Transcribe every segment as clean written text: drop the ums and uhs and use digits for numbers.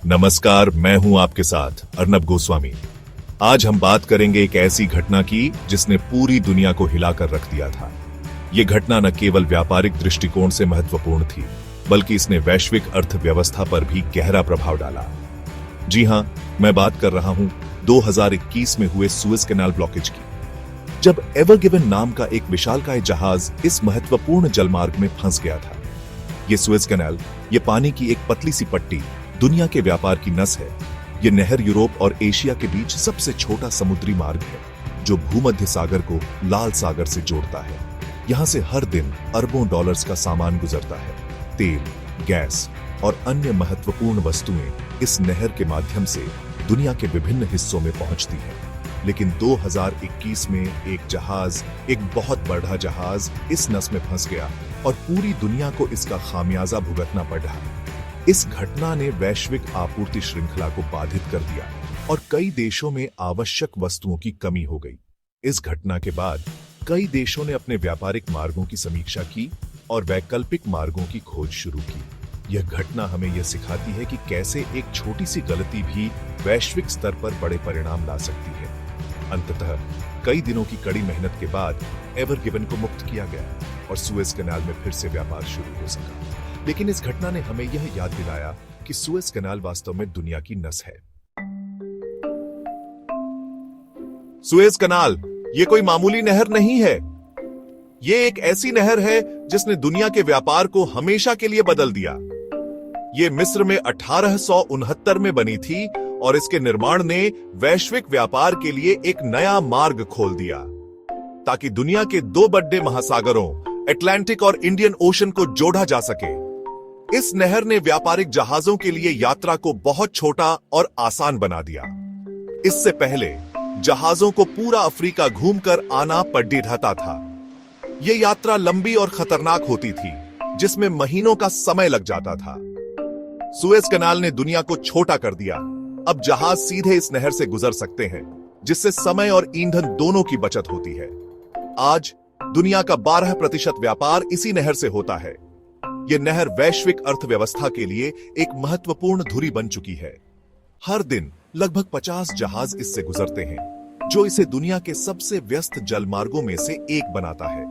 नमस्कार, मैं हूं आपके साथ अर्नब गोस्वामी। आज हम बात करेंगे एक ऐसी घटना की जिसने पूरी दुनिया को हिलाकर रख दिया था। ये घटना न केवल व्यापारिक दृष्टिकोण से महत्वपूर्ण थी, बल्कि इसने वैश्विक अर्थव्यवस्था पर भी गहरा प्रभाव डाला। जी हां, मैं बात कर रहा हूं 2021 में हुए सुएज कैनाल ब्लॉकेज की, जब एवर गिवन नाम का एक विशालकाय जहाज इस महत्वपूर्ण जलमार्ग में फंस गया था। ये सुएज कैनाल, ये पानी की एक पतली सी पट्टी, दुनिया के व्यापार की नस है। ये नहर यूरोप और एशिया के बीच सबसे छोटा समुद्री मार्ग है, जो भूमध्य सागर को लाल सागर से जोड़ता है। यहां से हर दिन अरबों डॉलर्स का सामान गुजरता है। तेल, गैस और अन्य महत्वपूर्ण वस्तुएं इस नहर के माध्यम से दुनिया के विभिन्न हिस्सों में पहुंचती हैं। लेकिन 2021 में एक बहुत बड़ा जहाज इस नस में फंस गया और पूरी दुनिया को इसका खामियाजा भुगतना पड़ा। इस घटना ने वैश्विक आपूर्ति श्रृंखला को बाधित कर दिया और कई देशों में आवश्यक वस्तुओं की कमी हो गई। इस घटना के बाद कई देशों ने अपने व्यापारिक मार्गों की समीक्षा की और वैकल्पिक मार्गों की खोज शुरू की। यह घटना हमें यह सिखाती है कि कैसे एक छोटी सी गलती भी वैश्विक स्तर पर बड़े परिणाम ला सकती है। अंततः कई दिनों की कड़ी मेहनत के बाद एवर गिवन को मुक्त किया गया और सुएज कैनाल में फिर से व्यापार शुरू हो सका। लेकिन इस घटना ने हमें यह याद दिलाया कि सुएज कैनाल वास्तव में दुनिया की नस है। सुएज कैनाल ये कोई मामूली नहर नहीं है। ये एक ऐसी नहर है जिसने दुनिया के व्यापार को हमेशा के लिए बदल दिया। ये मिस्र में 1869 में बनी थी और इसके निर्माण ने वैश्विक व्यापार के लिए एक नया मार्ग खोल दिया, ताकि दुनिया के दो बड़े महासागरों अटलांटिक और इंडियन ओशन को जोड़ा जा सके। इस नहर ने व्यापारिक जहाजों के लिए यात्रा को बहुत छोटा और आसान बना दिया। इससे पहले जहाजों को पूरा अफ्रीका घूमकर आना पड़ता था। यह यात्रा लंबी और खतरनाक होती थी, जिसमें महीनों का समय लग जाता था। सुएज कैनाल ने दुनिया को छोटा कर दिया। अब जहाज सीधे इस नहर से गुजर सकते हैं, जिससे समय और ईंधन दोनों की बचत होती है। आज दुनिया का 12% व्यापार इसी नहर से होता है। यह नहर वैश्विक अर्थव्यवस्था के लिए एक महत्वपूर्ण धुरी बन चुकी है। हर दिन लगभग 50 जहाज इससे गुजरते हैं, जो इसे दुनिया के सबसे व्यस्त जलमार्गों में से एक बनाता है।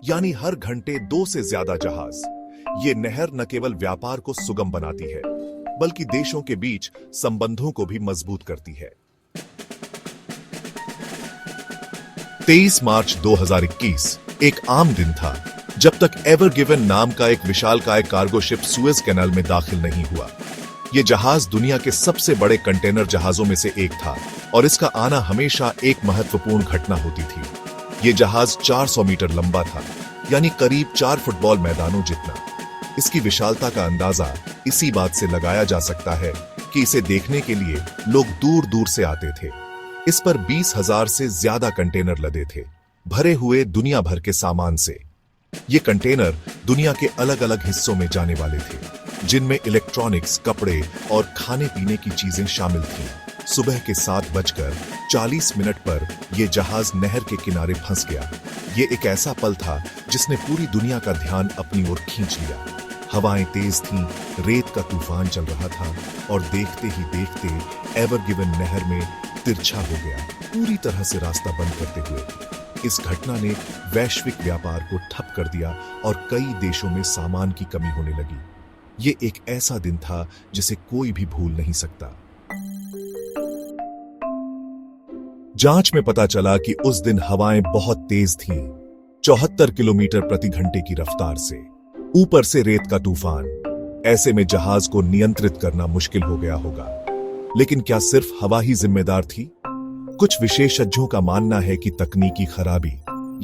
यानी हर घंटे 2 से ज्यादा जहाज। ये नहर न केवल व्यापार को सुगम बनाती है, बल्कि देशों के बीच संबंधों को भी मजबूत करती है। 23 मार्च 2021 एक आम दिन था, जब तक एवर गिवन नाम का एक विशालकाय कार्गो शिप सुएज कैनाल में दाखिल नहीं हुआ। यह जहाज दुनिया के सबसे बड़े कंटेनर जहाजों में से एक था और इसका आना हमेशा एक महत्वपूर्ण घटना होती थी। यह जहाज 400 मीटर लंबा था, यानी करीब 4 फुटबॉल मैदानों जितना। इसकी विशालता का अंदाजा इसी बात से लगाया जा सकता है कि इसे देखने के लिए लोग दूर दूर से आते थे। इस पर 20,000 से ज्यादा कंटेनर लदे थे, भरे हुए दुनिया भर के सामान से। ये कंटेनर दुनिया के अलग अलग हिस्सों में जाने वाले थे, जिनमें इलेक्ट्रॉनिक्स, कपड़े और खाने पीने की चीजें शामिल थीं। सुबह के 7:40 पर यह जहाज नहर के किनारे फंस गया। ये एक ऐसा पल था जिसने पूरी दुनिया का ध्यान अपनी ओर खींच लिया। हवाएं तेज थीं, रेत का तूफान चल रहा था और देखते ही देखते एवर गिवन नहर में तिरछा हो गया, पूरी तरह से रास्ता बंद करते हुए। इस घटना ने वैश्विक व्यापार को ठप कर दिया और कई देशों में सामान की कमी होने लगी। ये एक ऐसा दिन था जिसे कोई भी भूल नहीं सकता। जांच में पता चला कि उस दिन हवाएं बहुत तेज थीं, 74 किलोमीटर प्रति घंटे की रफ्तार से। ऊपर से रेत का तूफान। ऐसे में जहाज को नियंत्रित करना मुश्किल हो गया होगा। लेकिन क्या सिर्फ हवा ही जिम्मेदार थी? कुछ विशेषज्ञों का मानना है कि तकनीकी खराबी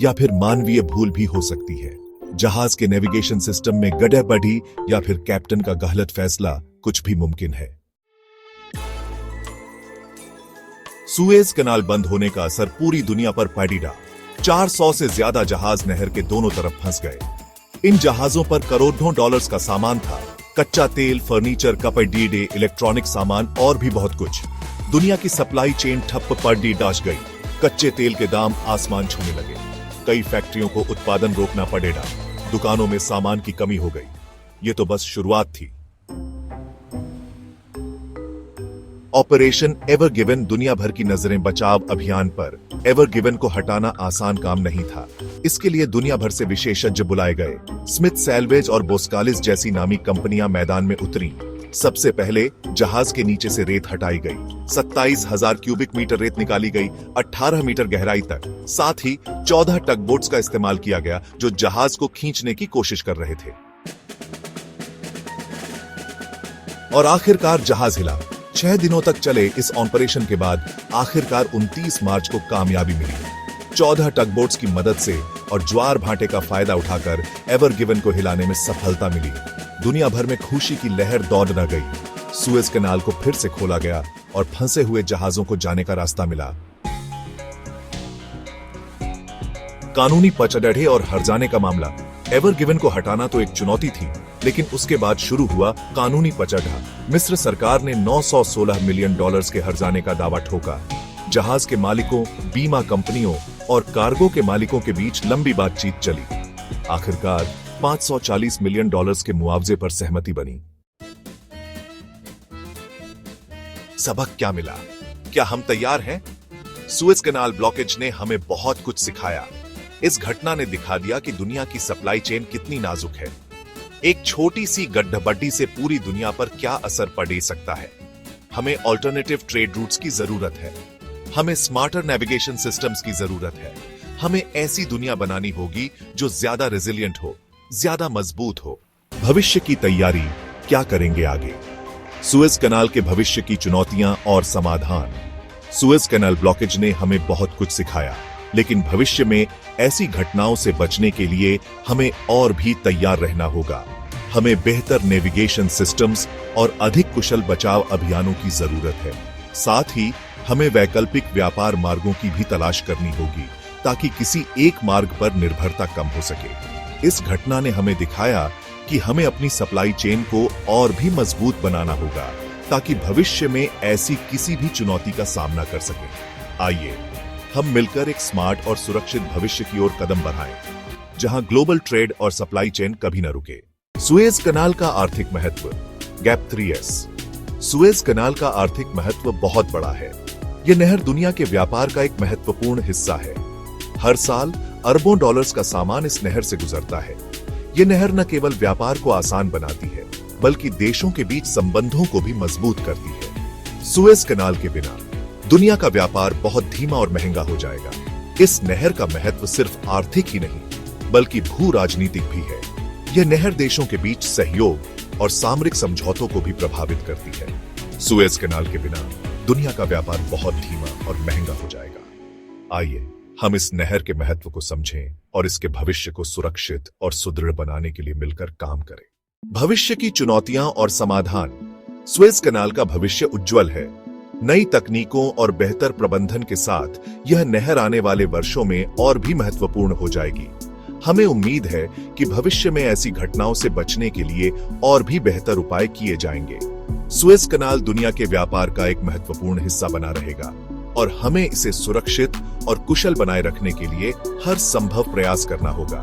या फिर मानवीय भूल भी हो सकती है। जहाज के नेविगेशन सिस्टम में गड़बड़ी या फिर कैप्टन का गलत फैसला, कुछ भी मुमकिन है। सुएज कैनाल बंद होने का असर पूरी दुनिया पर पड़ा। 400 से ज्यादा जहाज नहर के दोनों तरफ फंस गए। इन जहाजों पर करोड़ों डॉलर्स का सामान था, कच्चा तेल, फर्नीचर, कपड़े, इलेक्ट्रॉनिक सामान और भी बहुत कुछ। दुनिया की सप्लाई चेन ठप पर डाश गई। कच्चे तेल के दाम आसमान छूने लगे। कई फैक्ट्रियों को उत्पादन रोकना पड़ेगा। दुकानों में सामान की कमी हो गई। ये तो बस शुरुआत थी। ऑपरेशन एवर गिवन दुनिया भर की नजरें बचाव अभियान पर। एवर गिवन को हटाना आसान काम नहीं था। इसके लिए दुनिया भर से विशेषज्ञ बुलाए गए। स्मिथ सैल्वेज और बोस्कालिस जैसी नामी कंपनियां मैदान में उतरी। सबसे पहले जहाज के नीचे से रेत हटाई गई। 27,000 क्यूबिक मीटर रेत निकाली गई, 18 मीटर गहराई तक। साथ ही 14 टग बोट्स का इस्तेमाल किया गया जो जहाज को खींचने की कोशिश कर रहे थे। और आखिरकार जहाज हिला। 6 दिनों तक चले इस ऑपरेशन के बाद आखिरकार 29 मार्च को कामयाबी मिली। 14 टग बोट्स की मदद से और ज्वार भाटे का फायदा उठाकर एवर गिवन को हिलाने में सफलता मिली। दुनिया भर में खुशी की लहर दौड़ न गई। सुएज कैनाल को फिर से खोला गया और फंसे हुए जहाजों को जाने का रास्ता मिला। कानूनी पचडढ़े और हर्जाने का मामला। एवर गिवन को हटाना तो एक चुनौती थी, लेकिन उसके बाद शुरू हुआ कानूनी पचडढ़ा। मिस्र सरकार ने $916 मिलियन के हर्जाने का दावा ठोका। जहाज के मालिकों, बीमा कंपनियों और कार्गो के मालिकों के बीच लंबी बातचीत चली। आखिरकार $540 मिलियन के मुआवजे पर सहमति बनी। सबक क्या मिला? क्या हम तैयार हैं? सुएज कैनाल ब्लॉकेज ने हमें बहुत कुछ सिखाया। इस घटना ने दिखा दिया कि दुनिया की सप्लाई चेन कितनी नाजुक है। एक छोटी सी गड्ढाबड्डी से पूरी दुनिया पर क्या असर पड़ सकता है। हमें ऑल्टरनेटिव ट्रेड रूट्स की जरूरत है। हमें स्मार्टर नेविगेशन सिस्टम्स की जरूरत है। हमें ऐसी दुनिया बनानी होगी जो ज्यादा रेजिलिएंट हो, ज्यादा मजबूत हो। भविष्य की तैयारी क्या करेंगे आगे? सुएज कैनाल के भविष्य की चुनौतियां और समाधान। सुएज कैनाल ब्लॉकेज ने हमें बहुत कुछ सिखाया, लेकिन भविष्य में ऐसी घटनाओं से बचने के लिए हमें और भी तैयार रहना होगा। हमें बेहतर नेविगेशन सिस्टम्स और अधिक कुशल बचाव अभियानों की जरूरत है। साथ ही हमें वैकल्पिक व्यापार मार्गों की भी तलाश करनी होगी ताकि किसी एक मार्ग पर निर्भरता कम हो सके। इस घटना ने हमें दिखाया कि हमें अपनी सप्लाई चेन को और भी मजबूत बनाना होगा ताकि भविष्य में ऐसी किसी भी चुनौती का सामना कर सकें। आइए हम मिलकर एक स्मार्ट और सुरक्षित भविष्य की ओर कदम बढ़ाएं, जहां ग्लोबल ट्रेड और सप्लाई चेन कभी न रुके। सुएज कैनाल का आर्थिक महत्व। Gap 3S। सुएज कैनाल का आर्थिक महत्व बहुत बड़ा है। यह नहर दुनिया के व्यापार का एक महत्वपूर्ण हिस्सा है। हर साल अरबों डॉलर्स का सामान इस नहर से गुजरता है। यह नहर न केवल व्यापार को आसान बनाती है, बल्कि देशों के बीच संबंधों को भी मजबूत करती है। सुएज कैनाल के बिना दुनिया का व्यापार बहुत धीमा और महंगा हो जाएगा। इस नहर का महत्व सिर्फ आर्थिक ही नहीं, बल्कि भू राजनीतिक भी है। यह नहर देशों के बीच सहयोग और सामरिक समझौतों को भी प्रभावित करती है। सुएज कैनाल के बिना दुनिया का व्यापार बहुत धीमा और महंगा हो जाएगा। आइए हम इस नहर के महत्व को समझें और इसके भविष्य को सुरक्षित और सुदृढ़ बनाने के लिए मिलकर काम करें। भविष्य की चुनौतियां और समाधान। सुएज कैनाल का भविष्य उज्जवल है। नई तकनीकों और बेहतर प्रबंधन के साथ यह नहर आने वाले वर्षों में और भी महत्वपूर्ण हो जाएगी। हमें उम्मीद है कि भविष्य में ऐसी घटनाओं से बचने के लिए और भी बेहतर उपाय किए जाएंगे। सुएज कैनाल दुनिया के व्यापार का एक महत्वपूर्ण हिस्सा बना रहेगा और हमें इसे सुरक्षित और कुशल बनाए रखने के लिए हर संभव प्रयास करना होगा।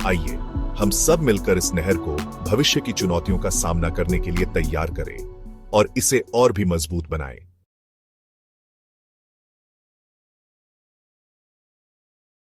आइए हम सब मिलकर इस नहर को भविष्य की चुनौतियों का सामना करने के लिए तैयार करें और इसे और भी मजबूत बनाएं।